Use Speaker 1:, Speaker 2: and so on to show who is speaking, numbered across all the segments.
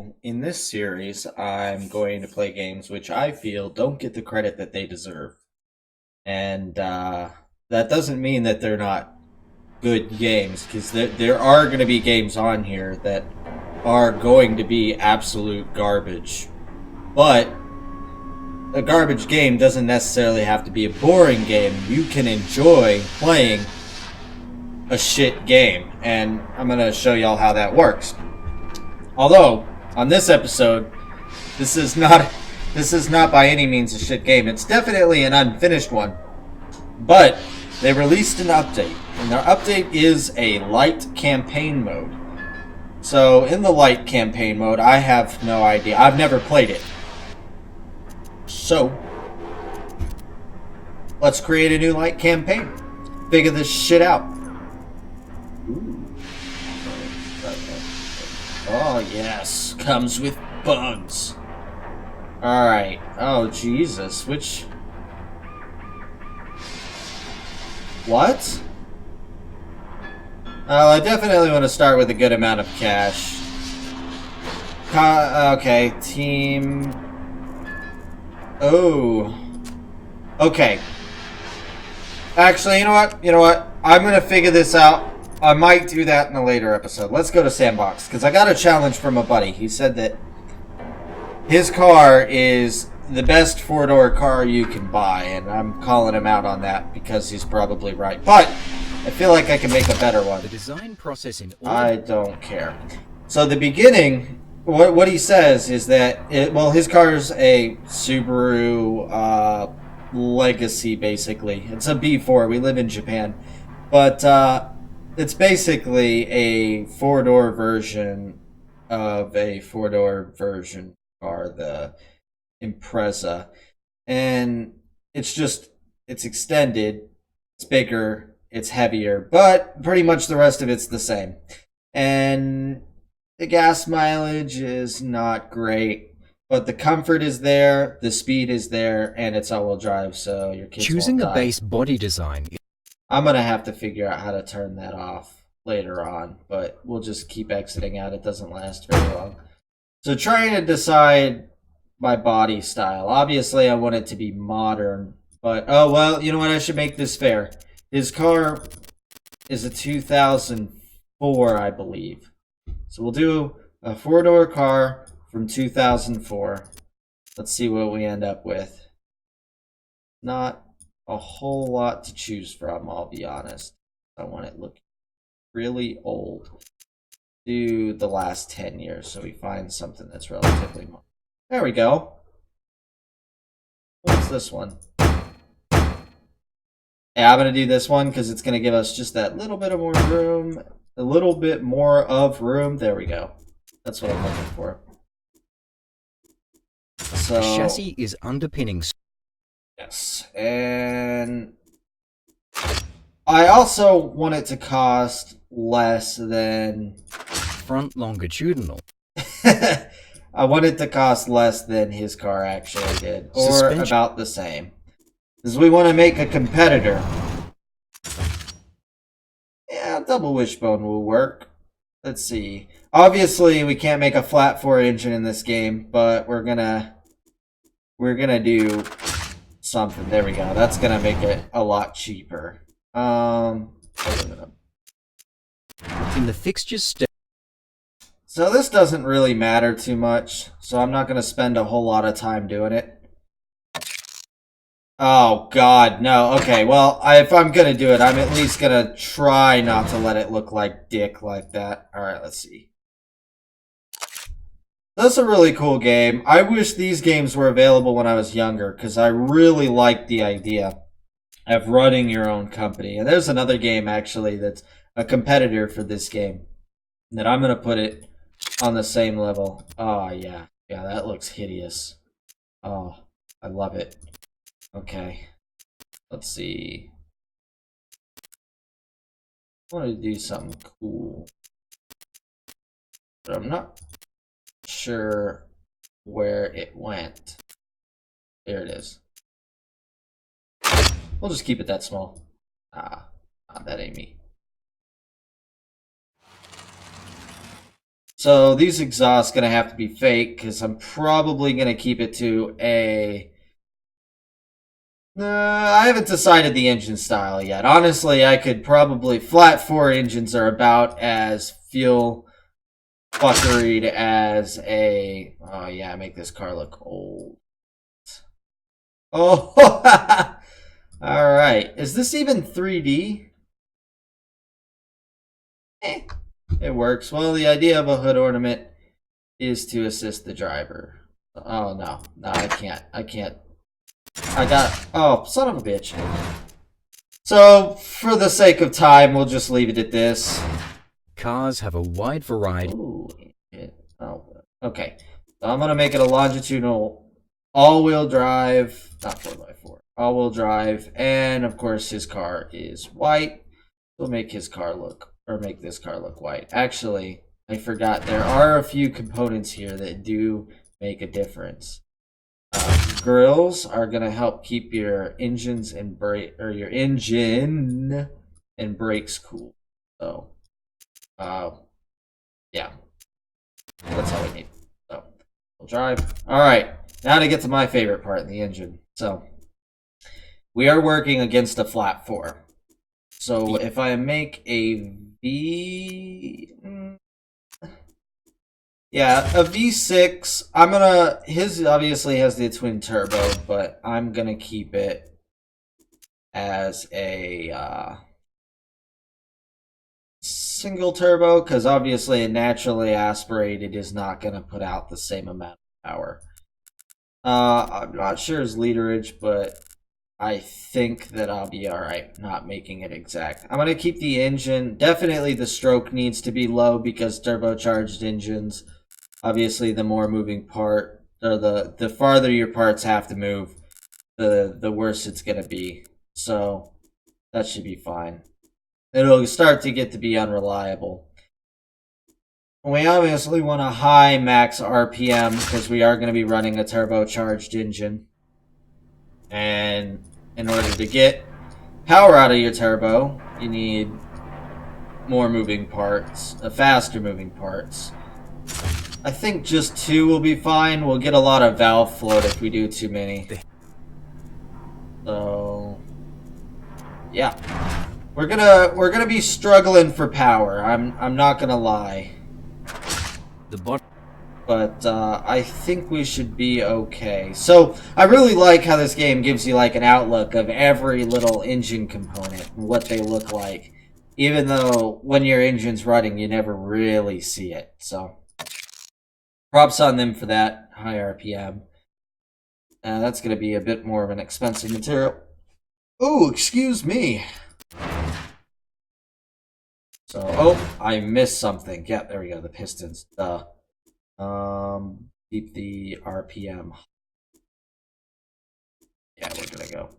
Speaker 1: So, in this series, I'm going to play games which I feel don't get the credit that they deserve. And that doesn't mean that they're not good games, because there are going to be games on here that are going to be absolute garbage. But a garbage game doesn't necessarily have to be a boring game. You can enjoy playing a shit game, and I'm going to show y'all how that works. Although, on this episode, this is not by any means a shit game. It's definitely an unfinished one. But they released an update, and their update is a light campaign mode. So, in the light campaign mode, I have no idea. I've never played it. So, let's create a new light campaign. Figure this shit out. Ooh. Oh, yes. Comes with bugs. Alright. Oh, Jesus. Which... What? I definitely want to start with a good amount of cash. Okay, team... Oh. Okay. Actually, you know what? I'm going to figure this out. I might do that in a later episode. Let's go to Sandbox, because I got a challenge from a buddy. He said that his car is the best four-door car you can buy, and I'm calling him out on that because he's probably right. But I feel like I can make a better one.
Speaker 2: The design process in all
Speaker 1: I don't care. So the beginning, what he says is that, his car's a Subaru Legacy, basically. It's a B4. We live in Japan. But it's basically a four-door version of a four-door version car, the Impreza. And it's extended, it's bigger, it's heavier, but pretty much the rest of it's the same. And the gas mileage is not great, but the comfort is there, the speed is there, and it's all-wheel drive, so your kids
Speaker 2: choosing
Speaker 1: won't
Speaker 2: a
Speaker 1: die.
Speaker 2: base body design.
Speaker 1: I'm going to have to figure out how to turn that off later on, but we'll just keep exiting out. It doesn't last very long. So trying to decide my body style. Obviously, I want it to be modern, but, oh, well, you know what? I should make this fair. His car is a 2004, I believe. So we'll do a four-door car from 2004. Let's see what we end up with. Not a whole lot to choose from, I'll be honest. I want it looking really old. Do the last 10 years so we find something that's relatively modern. There we go. What's this one? Yeah, I'm going to do this one because it's going to give us just that little bit of more room. A little bit more of room. There we go. That's what I'm looking for. So,
Speaker 2: The chassis is underpinning.
Speaker 1: yes, and I also want it to cost less than...
Speaker 2: Front longitudinal.
Speaker 1: I want it to cost less than his car actually did, or
Speaker 2: Suspension.
Speaker 1: about the same. Because we want to make a competitor. Yeah, double wishbone will work. Let's see. Obviously, we can't make a flat four engine in this game, but we're gonna do something. There we go. That's gonna make it a lot cheaper. Wait a minute.
Speaker 2: In the fixtures state.
Speaker 1: So this doesn't really matter too much, so I'm not gonna spend a whole lot of time doing it. Oh god, no. Okay, well, if I'm gonna do it, I'm at least gonna try not to let it look like dick like that. Alright, let's see. That's a really cool game. I wish these games were available when I was younger, because I really liked the idea of running your own company. And there's another game, actually, that's a competitor for this game, that I'm gonna put it on the same level. Oh, yeah. Yeah, that looks hideous. Oh, I love it. Okay, let's see. I want to do something cool, but I'm not sure where it went. There it is. We'll just keep it that small. That ain't me. So these exhausts gonna have to be fake because I'm probably gonna keep it to a. I haven't decided the engine style yet. Honestly, I could probably flat 4 engines are about as fuel fuckeried as a. Oh yeah, make this car look old. Oh, all right. Is this even 3D? It works. Well, the idea of a hood ornament is to assist the driver. Oh no, no, I can't. I got. Oh, son of a bitch. So, for the sake of time, we'll just leave it at this.
Speaker 2: Cars have a wide variety.
Speaker 1: Ooh, oh, okay. So I'm gonna make it a longitudinal all-wheel drive, not 4x4, all-wheel drive, and of course his car is white. We'll make his car look, or make this car look white. Actually, I forgot, there are a few components here that do make a difference. Grills are gonna help keep your engines and brake, or your engine and brakes cool. So, yeah, that's all we need. So, we'll drive. All right, now to get to my favorite part, the engine. So, we are working against a flat 4. So if I make a V, yeah, a V6, I'm gonna, his obviously has the twin turbo, but I'm gonna keep it as a single turbo, because obviously a naturally aspirated is not gonna put out the same amount of power. I'm not sure his literage, but I think that I'll be alright not making it exact. I'm going to keep the engine. Definitely the stroke needs to be low because turbocharged engines, obviously the more moving part, or the farther your parts have to move, the worse it's going to be. So that should be fine. It'll start to get to be unreliable. We obviously want a high max RPM because we are going to be running a turbocharged engine. And in order to get power out of your turbo, you need more moving parts, faster moving parts. I think just 2 will be fine. We'll get a lot of valve float if we do too many. So, yeah, we're gonna be struggling for power. I'm not gonna lie. But I think we should be okay. So I really like how this game gives you like an outlook of every little engine component and what they look like. Even though when your engine's running, you never really see it. So props on them for that. High RPM. That's going to be a bit more of an expensive material. Oh, excuse me. So, oh, I missed something. Yeah, there we go. The pistons. Keep the RPM. Yeah, we're gonna go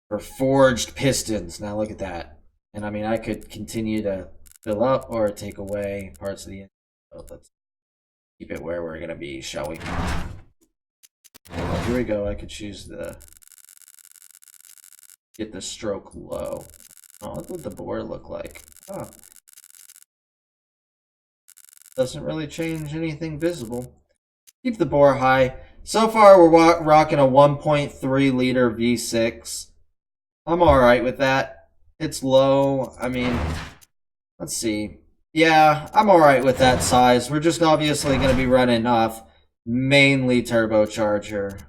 Speaker 1: for forged pistons. Now look at that. And I mean, I could continue to fill up or take away parts of the engine. So let's keep it where we're gonna be, shall we? Here we go. I could choose the get the stroke low. Oh, what would the bore look like? Oh. Doesn't really change anything visible. Keep the bore high. So far, we're rocking a 1.3 liter V6. I'm alright with that. It's low. I mean, let's see. Yeah, I'm alright with that size. We're just obviously going to be running off mainly turbocharger.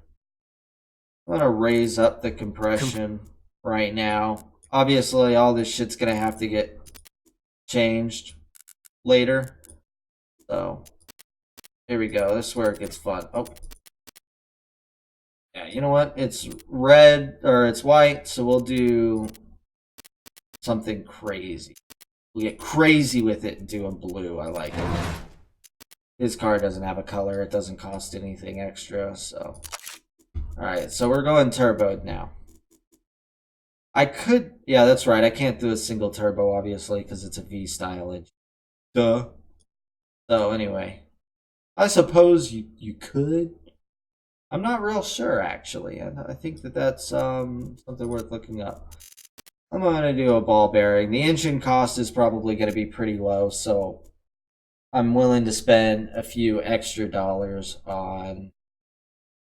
Speaker 1: I'm going to raise up the compression right now. Obviously, all this shit's going to have to get changed later. So, here we go. This is where it gets fun. Oh. Yeah, you know what? It's red, or it's white, so we'll do something crazy. We'll get crazy with it and do a blue. I like it. His car doesn't have a color. It doesn't cost anything extra, so. Alright, so we're going turboed now. I could, yeah, that's right. I can't do a single turbo, obviously, because it's a V-style engine. Duh. So, anyway. I suppose you could. I'm not real sure, actually. I think that's something worth looking up. I'm going to do a ball bearing. The engine cost is probably going to be pretty low, so I'm willing to spend a few extra dollars on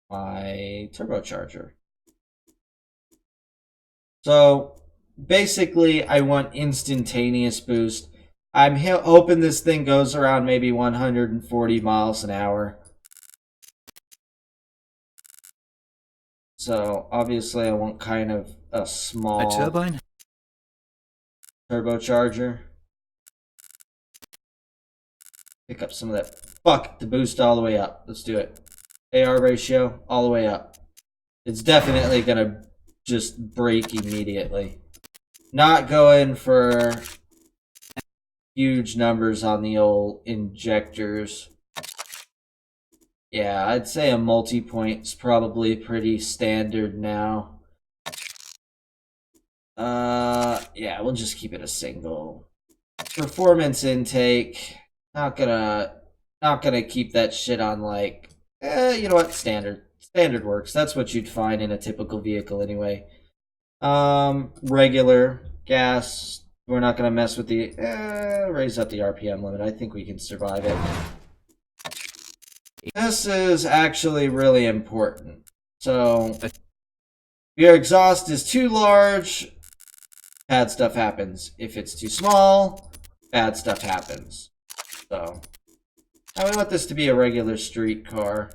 Speaker 1: my turbocharger. So basically, I want instantaneous boost. I'm hoping this thing goes around maybe 140 miles an hour. So obviously I want kind of a small
Speaker 2: turbine?
Speaker 1: turbocharger. Pick up some of that. Fuck, the boost all the way up. Let's do it. AR ratio all the way up. It's definitely gonna just break immediately. Not going for huge numbers on the old injectors. Yeah, I'd say a multi-point's probably pretty standard now. Yeah, we'll just keep it a single. Performance intake, not gonna keep that shit on like, you know what, standard. Standard works. That's what you'd find in a typical vehicle anyway. Regular gas. We're not gonna mess with the, raise up the RPM limit. I think we can survive it. This is actually really important. So, if your exhaust is too large, bad stuff happens. If it's too small, bad stuff happens. So, now we want this to be a regular street car.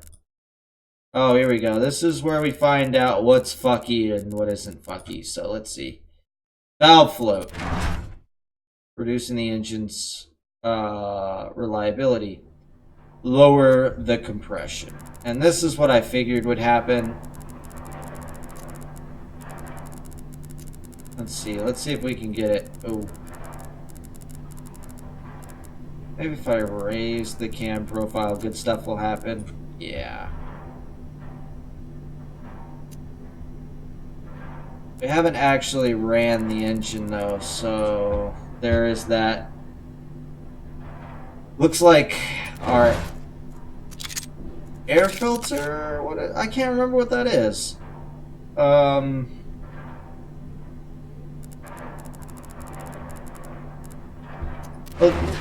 Speaker 1: Oh, here we go. This is where we find out what's fucky and what isn't fucky. So, let's see. Valve float. Reducing the engine's reliability. Lower the compression. And this is what I figured would happen. Let's see if we can get it. Oh. Maybe if I raise the cam profile, good stuff will happen. Yeah. We haven't actually ran the engine though, so there is that. Looks like our air filter, I can't remember what that is.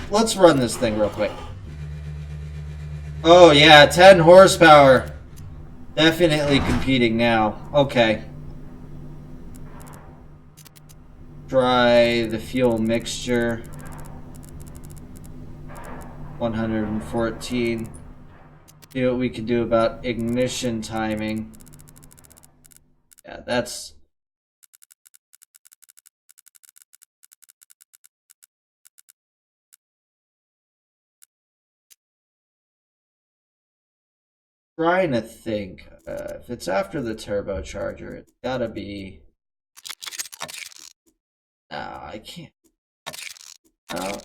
Speaker 1: Let's run this thing real quick. Oh yeah, 10 horsepower. Definitely competing now. Okay. Try the fuel mixture. 114. See what we can do about ignition timing. Yeah, that's... Trying to think. If it's after the turbocharger, it's gotta be... No, I can't. No.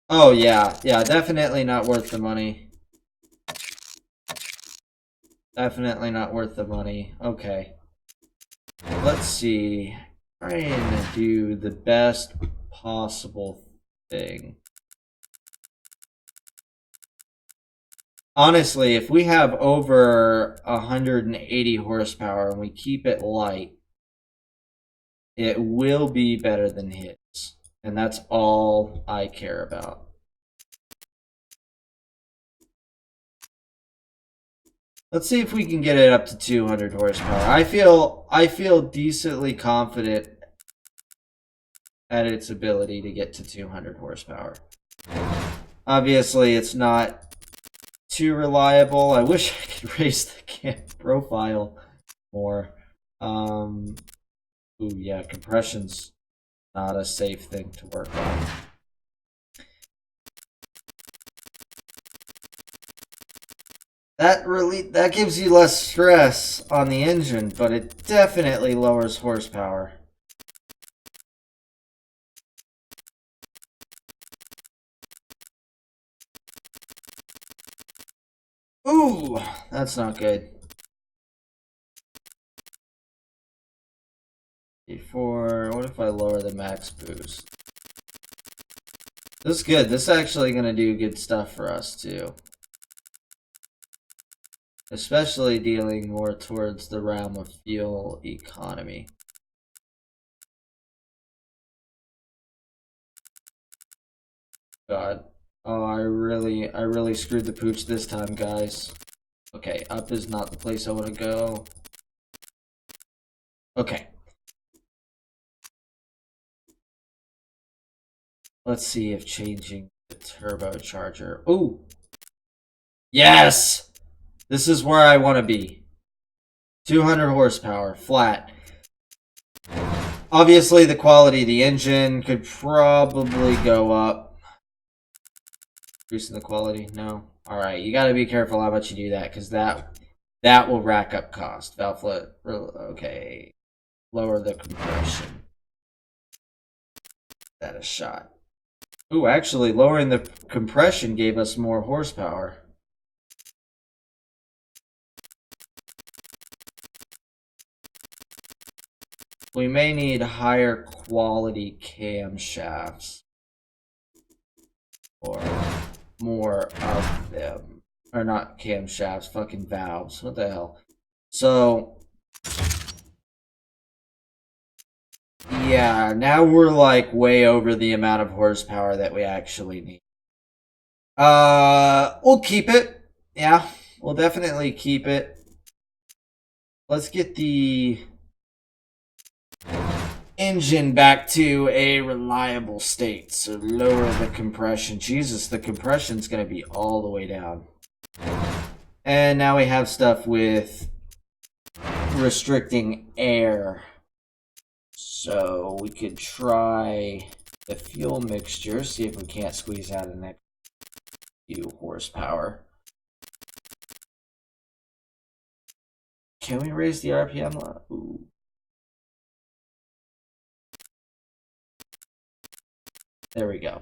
Speaker 1: Oh, yeah. Yeah, definitely not worth the money. Definitely not worth the money. Okay. Let's see. Trying to do the best possible thing. Honestly, if we have over 180 horsepower and we keep it light, it will be better than his. And that's all I care about. Let's see if we can get it up to 200 horsepower. I feel decently confident at its ability to get to 200 horsepower. Obviously, it's not too reliable. I wish I could raise the cam profile more. Ooh, yeah, compression's not a safe thing to work on. That gives you less stress on the engine, but it definitely lowers horsepower. Ooh, that's not good. What if I lower the max boost? This is good. This is actually going to do good stuff for us too. Especially dealing more towards the realm of fuel economy. God. Oh, I really screwed the pooch this time, guys. Okay, up is not the place I want to go. Okay. Let's see if changing the turbocharger. Ooh! Yes! This is where I want to be. 200 horsepower, flat. Obviously, the quality of the engine could probably go up. Increasing the quality? No. Alright, you gotta be careful how much you do that, because that will rack up cost. Valve float. Okay. Lower the compression. That a shot. Ooh, actually, lowering the compression gave us more horsepower. We may need higher quality camshafts. Or more of them. Or not camshafts, fucking valves. What the hell? So, yeah, now we're like way over the amount of horsepower that we actually need. We'll keep it. Yeah, we'll definitely keep it. Let's get the engine back to a reliable state. So lower the compression. Jesus, the compression's going to be all the way down. And now we have stuff with restricting air. So we could try the fuel mixture, see if we can't squeeze out an extra few horsepower. Can we raise the RPM? Ooh. There we go.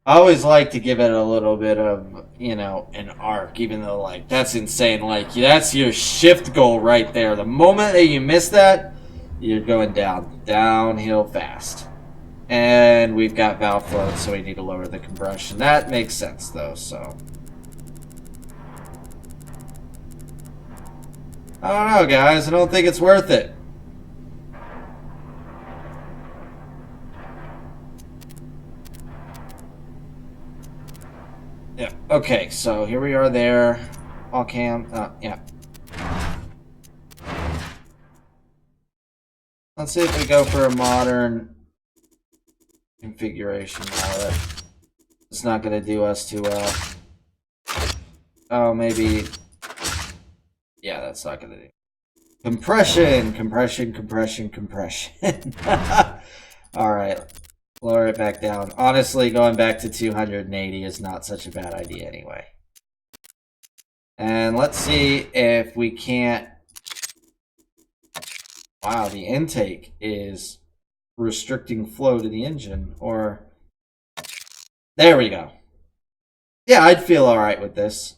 Speaker 1: I always like to give it a little bit of, you know, an arc, even though, like, that's insane. Like, that's your shift goal right there. The moment that you miss that, you're going downhill fast. And we've got valve float, so we need to lower the compression. That makes sense, though, so. I don't know, guys. I don't think it's worth it. Yeah, okay, so here we are there. All cam, yeah. Let's see if we go for a modern configuration now. It's not going to do us too well. Oh, maybe. Yeah, that's not going to do. Compression! Compression, compression, compression. Alright, lower it back down. Honestly, going back to 280 is not such a bad idea anyway. And let's see if we can't... Wow, the intake is restricting flow to the engine, or... There we go. Yeah, I'd feel alright with this.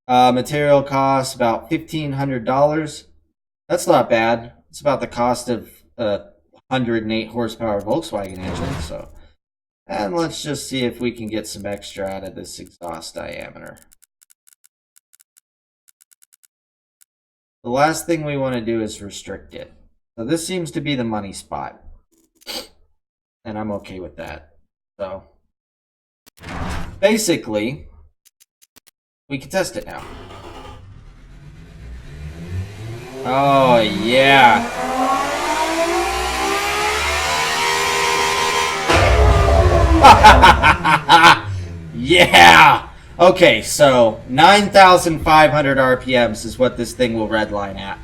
Speaker 1: Material costs about $1,500. That's not bad. It's about the cost of a 108 horsepower Volkswagen engine, so... And let's just see if we can get some extra out of this exhaust diameter. The last thing we want to do is restrict it. So this seems to be the money spot. And I'm okay with that. So, basically, we can test it now. Oh, yeah. Yeah! Okay, so 9,500 RPMs is what this thing will redline at.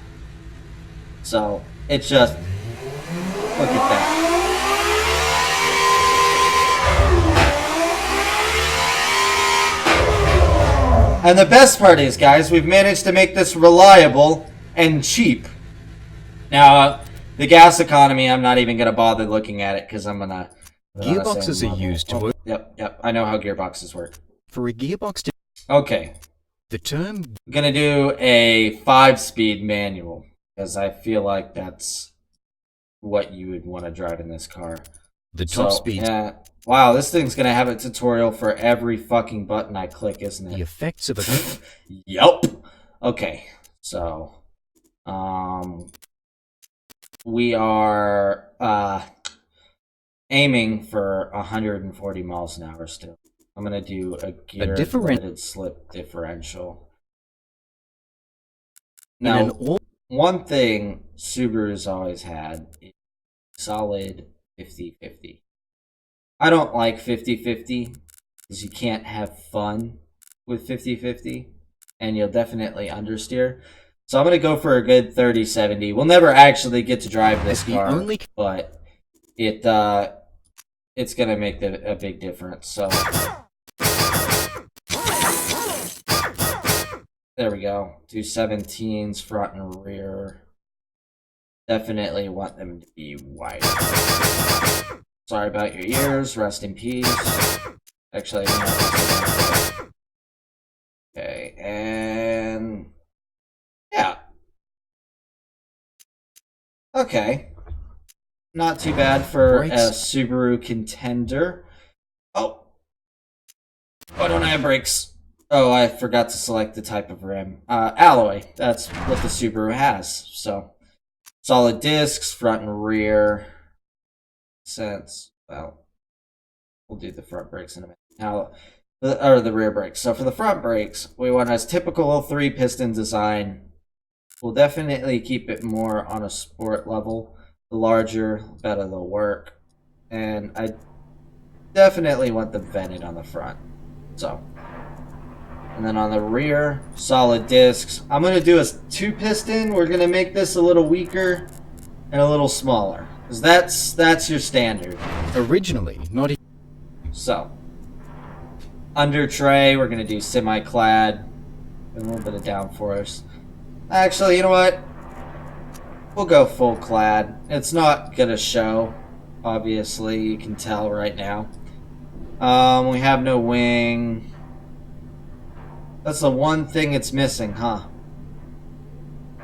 Speaker 1: So, it's just... Look at that. And the best part is, guys, we've managed to make this reliable and cheap. Now, the gas economy, I'm not even going to bother looking at it because I'm going to...
Speaker 2: Gearboxes are used to work.
Speaker 1: Yep. I know how gearboxes work.
Speaker 2: For a gearbox to...
Speaker 1: Okay.
Speaker 2: The term...
Speaker 1: I'm going to do a 5-speed manual because I feel like that's what you would want to drive in this car.
Speaker 2: The top speed...
Speaker 1: Yeah. Wow, this thing's going to have a tutorial for every fucking button I click, isn't it?
Speaker 2: The effects of a...
Speaker 1: Yup. Okay. So, we are aiming for 140 miles an hour still. I'm gonna do a gear limited slip differential. Now, one thing Subaru's always had is solid 50-50. I don't like 50-50 because you can't have fun with 50-50, and you'll definitely understeer. So I'm going to go for a good 30-70. We'll never actually get to drive this car, but it's going to make a big difference. So there we go. 217s front and rear. Definitely want them to be wider. Sorry about your ears. Rest in peace. Actually, okay, and yeah. Okay. Not too bad for a Subaru contender. Oh. Why don't I have brakes? Oh, I forgot to select the type of rim. Alloy. That's what the Subaru has. So, solid discs, front and rear. Well, we'll do the front brakes in a minute. Now, or the rear brakes. So for the front brakes, we want a typical 3-piston design. We'll definitely keep it more on a sport level. The larger, the better they'll work. And I definitely want them vented on the front. So, and then on the rear, solid discs. I'm going to do a 2-piston. We're going to make this a little weaker and a little smaller. Because that's your standard.
Speaker 2: Originally, not even.
Speaker 1: So, under tray, we're going to do semi-clad. A little bit of downforce. Actually, you know what? We'll go full clad. It's not going to show. Obviously, you can tell right now. We have no wing. That's the one thing it's missing, huh?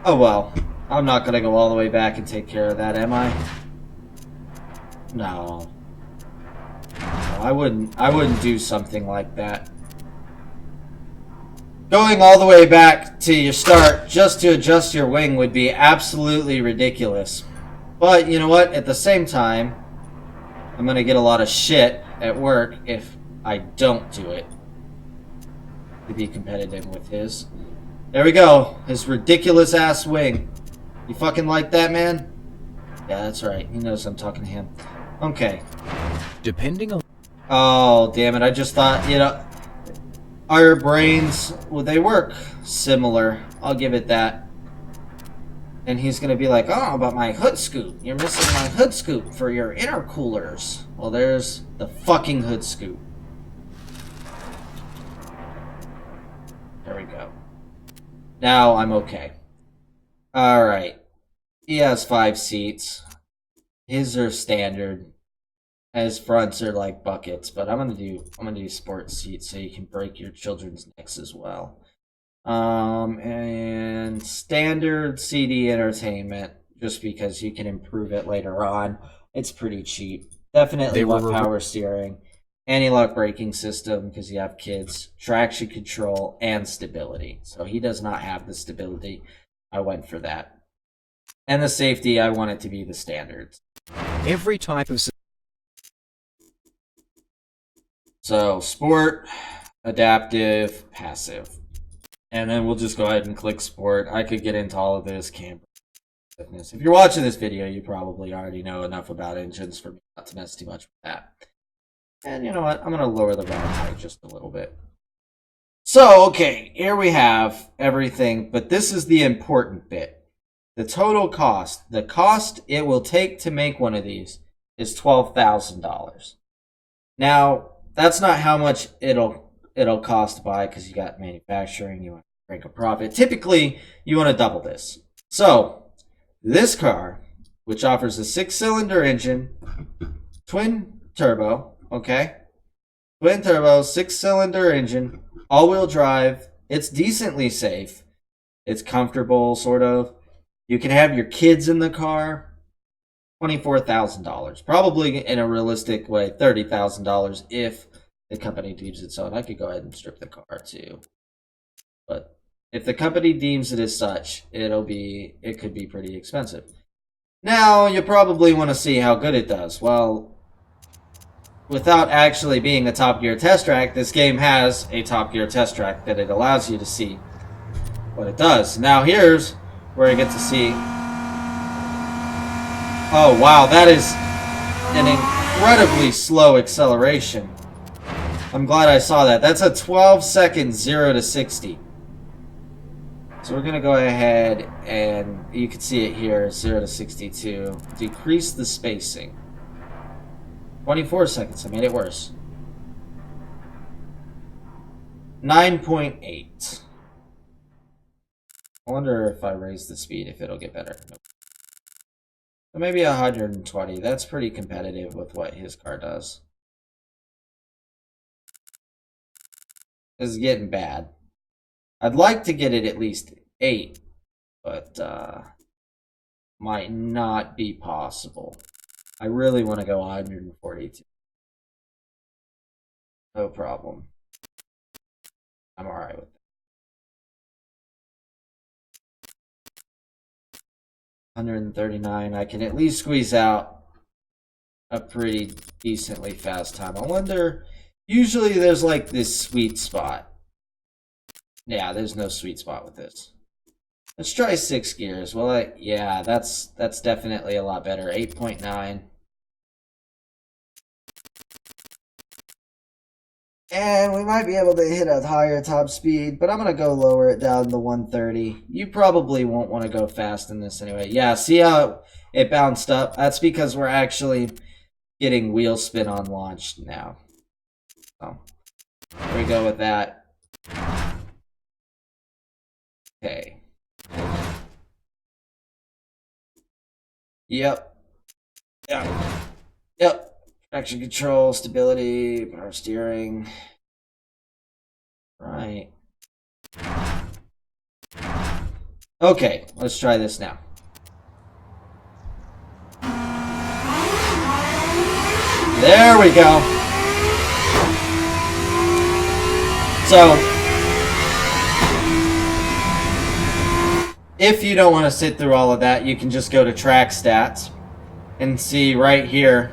Speaker 1: Oh well. I'm not going to go all the way back and take care of that, am I? No. I wouldn't do something like that. Going all the way back to your start just to adjust your wing would be absolutely ridiculous. But you know what? At the same time, I'm going to get a lot of shit at work if I don't do it to be competitive with his. There we go. His ridiculous ass wing. You fucking like that, man? Yeah, that's right. He knows I'm talking to him. Okay.
Speaker 2: Depending on.
Speaker 1: Oh, damn it. I just thought, you know, our brains, well, they work similar. I'll give it that. And he's going to be like, oh, but my hood scoop. You're missing my hood scoop for your intercoolers. Well, there's the fucking hood scoop. There we go. Now I'm okay. Alright. He has 5 seats. His are standard. His fronts are like buckets, but I'm gonna do sports seats so you can break your children's necks as well. And standard CD entertainment, just because you can improve it later on. It's pretty cheap. Definitely want power steering, anti-lock braking system because you have kids, traction control, and stability. So he does not have the stability. I went for that. And the safety, I want it to be the standards.
Speaker 2: Every type of.
Speaker 1: So, sport, adaptive, passive. And then we'll just go ahead and click sport. I could get into all of this camber. If you're watching this video, you probably already know enough about engines for me not to mess too much with that. And you know what? I'm going to lower the ride height just a little bit. So, okay, here we have everything, but this is the important bit. The total cost. The cost it will take to make one of these is $12,000. Now, that's not how much it'll cost to buy because you got manufacturing, you want to break a profit. Typically, you want to double this. So, this car, which offers a 6-cylinder engine, twin turbo, okay? Twin turbo, 6-cylinder engine, all-wheel drive. It's decently safe. It's comfortable, sort of. You can have your kids in the car. $24,000. Probably in a realistic way, $30,000 if the company deems it so. And I could go ahead and strip the car too. But if the company deems it as such, it could be pretty expensive. Now, you probably want to see how good it does. Well, without actually being a Top Gear test track, this game has a Top Gear test track that it allows you to see what it does. Now here's where I get to see. Oh wow, that is an incredibly slow acceleration. I'm glad I saw that. That's a 12-second 0 to 60. So we're going to go ahead and you can see it here, 0 to 62. Decrease the spacing. 24 seconds. I made it worse. 9.8. I wonder if I raise the speed, if it'll get better. Nope. So maybe 120. That's pretty competitive with what his car does. This is getting bad. I'd like to get it at least 8, but might not be possible. I really want to go 142. No problem. I'm alright with that. 139. I can at least squeeze out a pretty decently fast time. I wonder, usually there's like this sweet spot. Yeah, there's no sweet spot with this. Let's try 6 gears. Well, yeah, that's definitely a lot better. 8.9. And we might be able to hit a higher top speed, but I'm going to go lower it down to 130. You probably won't want to go fast in this anyway. Yeah, see how it bounced up? That's because we're actually getting wheel spin on launch now. So, here we go with that. Okay. Yep. Traction control, stability, power steering. Right. Okay, let's try this now. There we go. So, if you don't want to sit through all of that, you can just go to track stats and see right here.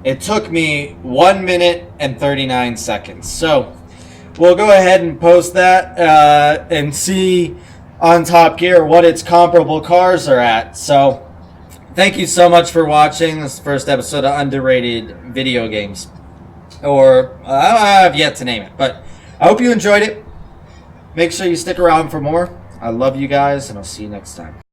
Speaker 1: It took me 1 minute and 39 seconds. So we'll go ahead and post that and see on Top Gear what its comparable cars are at. So thank you so much for watching this first episode of Underrated Video Games. Or I have yet to name it, but I hope you enjoyed it. Make sure you stick around for more. I love you guys, and I'll see you next time.